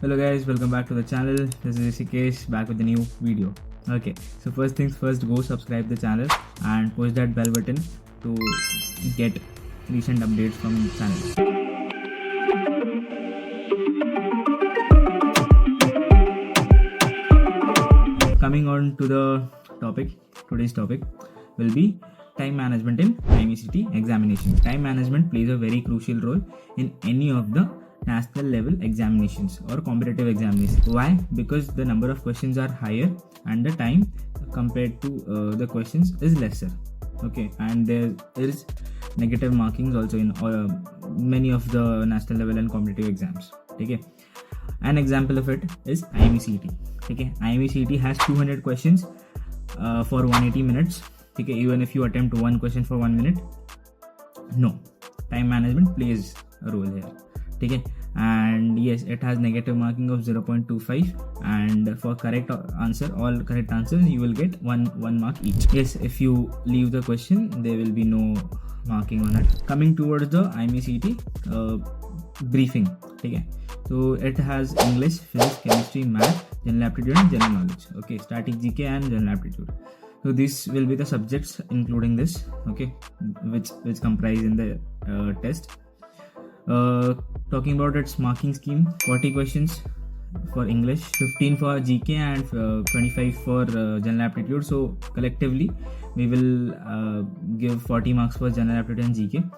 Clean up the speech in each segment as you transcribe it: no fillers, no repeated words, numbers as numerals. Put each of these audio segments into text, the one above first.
Hello guys, welcome back to the channel. This is Rishikesh back with a new video. Okay, so first things first, go subscribe the channel and push that bell button to get recent updates from the channel. Coming on to the topic, today's topic will be time management in Imucet examination. Time management plays a very crucial role in any of the national level examinations or competitive examinations. Why? Because the number of questions are higher and the time compared to the questions is lesser. Okay, and there is negative markings also in many of the national level and competitive exams. Okay, an example of it is Imucet. Okay, Imucet has 200 questions for 180 minutes. Okay, even if you attempt one question for 1 minute, no, time management plays a role here. Okay, and yes, it has negative marking of 0.25, and for correct answer, all correct answers, you will get one mark each. Yes, if you leave the question, there will be no marking on it. Coming towards the Imucet briefing. Okay, so it has English, physics, chemistry, math, general aptitude and general knowledge. Okay, static GK and general aptitude. So these will be the subjects including this. Okay, which comprise in the test. Talking about its marking scheme, 40 questions for English, 15 for GK and 25 for general aptitude. So collectively we will give 40 marks for general aptitude and GK.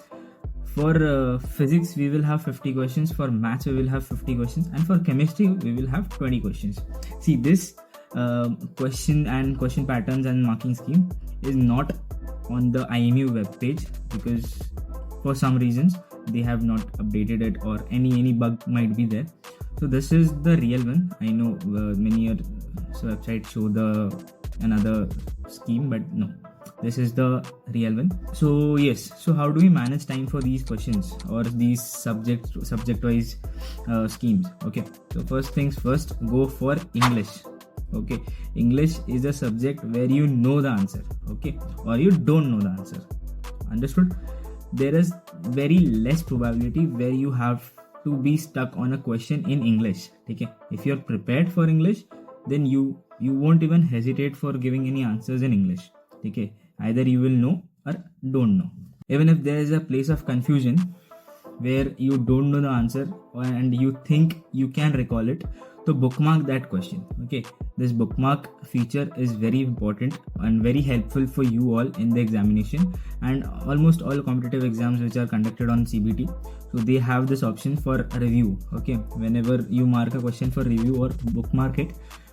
For physics we will have 50 questions, for maths we will have 50 questions, and for chemistry we will have 20 questions. See, this question and question patterns and marking scheme is not on the IMU web page because for some reasons they have not updated it, or any bug might be there. So this is the real one. I know many websites show the another scheme, but no, this is the real one. So yes, so how do we manage time for these questions or these subject wise schemes? Okay, so first things first, go for English. Okay, English is a subject where you know the answer, okay, or you don't know the answer. Understood? There is very less probability where you have to be stuck on a question in English. Okay, if you're prepared for English, then you won't even hesitate for giving any answers in English. Okay, either you will know or don't know. Even if there is a place of confusion where you don't know the answer and you think you can recall it, so bookmark that question. Okay, this bookmark feature is very important and very helpful for you all in the examination, and almost all competitive exams which are conducted on CBT, so they have this option for review. Okay, whenever you mark a question for review or bookmark it,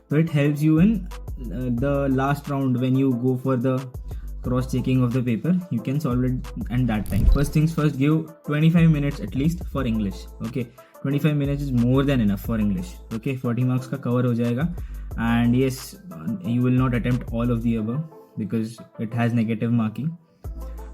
so it helps you in the last round when you go for the cross checking of the paper, you can solve it at that time. First things first, give 25 minutes at least for English. Okay, 25 minutes is more than enough for English. Okay, 40 marks ka cover ho jayega, and yes, you will not attempt all of the above because it has negative marking.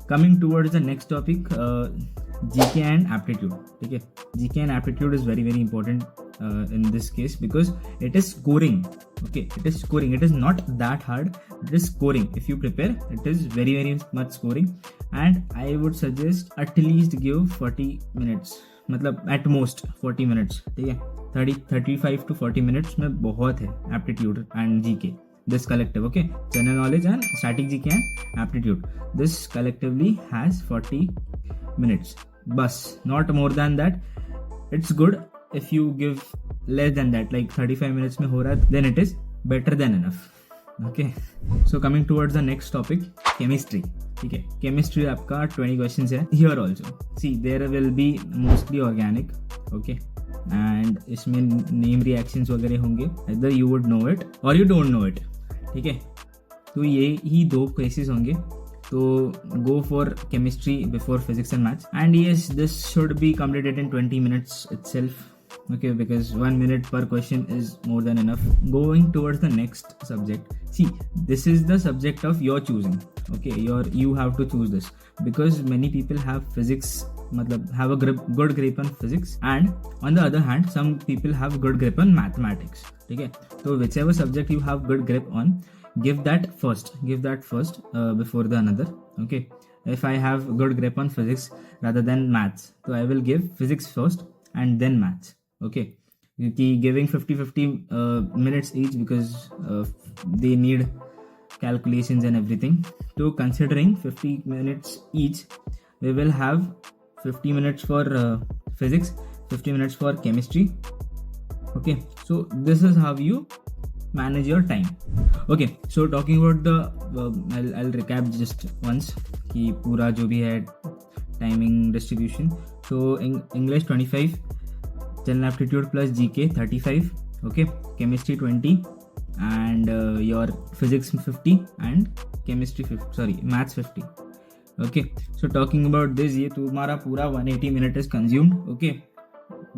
Coming towards the next topic, GK and aptitude. Okay, GK and aptitude is very important in this case because it is scoring. Okay, it is scoring. It is not that hard. It is scoring. If you prepare, it is very much scoring, and I would suggest at least give 40 minutes. मतलब at most 40 minutes. ठीक है, 35 to 40 minutes में बहुत है aptitude and GK. This collective, okay, general knowledge and static GK and aptitude, this collectively has 40 minutes. Bus, not more than that. It's good if you give less than that, like 35 minutes में हो रहा है, then it is better than enough. Okay, so coming towards the next topic, chemistry. ठीक है, chemistry आपका 20 questions है. Here also, see, there will be mostly organic. Okay, and इसमें name reactions वगैरह होंगे. Either you would know it or you don't know it. ठीक है, तो ये ही दो cases होंगे. So go for chemistry before physics and maths. And yes, this should be completed in 20 minutes itself. Okay, because 1 minute per question is more than enough. Going towards the next subject, see, this is the subject of your choosing. Okay, you have to choose this because many people have physics, have a good grip on physics, and on the other hand some people have good grip on mathematics. Okay, so whichever subject you have good grip on, give that first before the another. Okay, if I have good grip on physics rather than maths, so I will give physics first and then maths. Okay, giving 50 minutes each because they need calculations and everything. So considering 50 minutes each, we will have 50 minutes for physics, 50 minutes for chemistry. Okay, so this is how you manage your time. Okay, so talking about the I'll recap just once कि पूरा जो भी है timing distribution. So English 25, general aptitude plus GK 35, okay, chemistry 20, and your physics 50 and chemistry 50, maths 50. Okay, so talking about this, ये तुम्हारा पूरा 180 minute is consumed. Okay,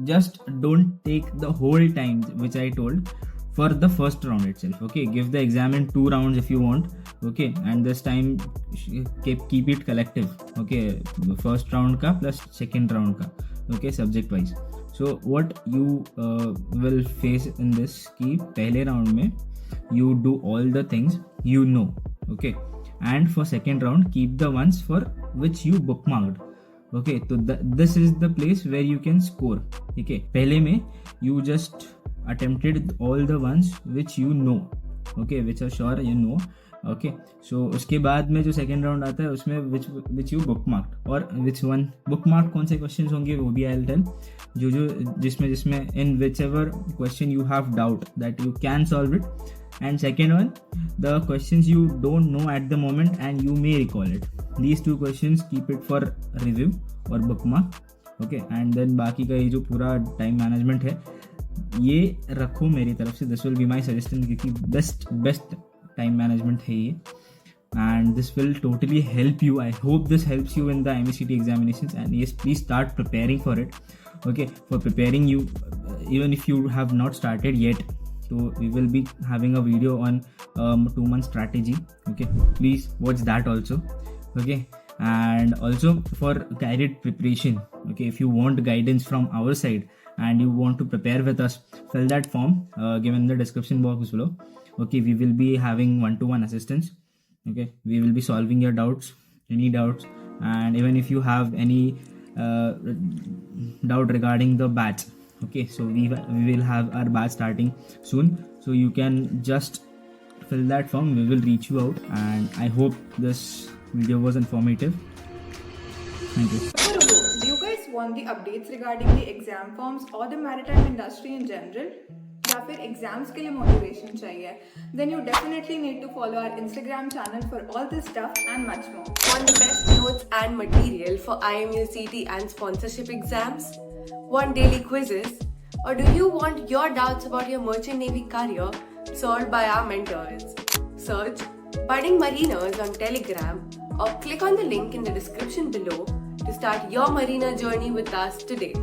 just don't take the whole time which I told for the first round itself. Okay, give the exam in 2 rounds if you want. Okay, and this time keep it collective. Okay, first round ka plus second round ka. Okay, subject wise. So what you will face in this ki pehle round mein you do all the things you know. Okay, and for second round keep the ones for which you bookmarked. Okay, so this is the place where you can score. Okay, pehle mein you just attempted all the ones which you know. Okay, which are sure you know. Okay, so उसके बाद में जो second round आता है उसमें which you bookmarked और which one bookmark कौन से questions होंगे वो भी I'll tell. जो जिसमें in whichever question you have doubt that you can solve it, and second one the questions you don't know at the moment and you may recall it. These 2 questions keep it for review or bookmark. Okay, and then बाकी का ये जो पूरा time management है ये रखो मेरी तरफ से. This will be my suggestion क्योंकि बेस्ट टाइम मैनेजमेंट है ये, and this will totally help you. I hope this helps you in the MACT examinations, and yes, please start preparing for it. Okay, for preparing you, even if you have not started yet, so we will be having a video on 2-month strategy. Okay, please watch that also. Okay, and also for guided preparation. Okay, if you want guidance from our side and you want to prepare with us, fill that form given in the description box below. Okay, we will be having 1-to-1 assistance. Okay, we will be solving your doubts, any doubts, and even if you have any doubt regarding the batch. Okay, so we will have our batch starting soon, so you can just fill that form. We will reach you out, and I hope this video was informative. Thank you. Do you guys want the updates regarding the exam forms or the maritime industry in general? या फिर exams के लिए motivation चाहिए, then you definitely need to follow our Instagram channel for all this stuff and much more. Want the best notes and material for Imucet and sponsorship exams? Want daily quizzes? Or do you want your doubts about your merchant navy career solved by our mentors? Search Budding Mariners on Telegram or click on the link in the description below to start your mariner journey with us today.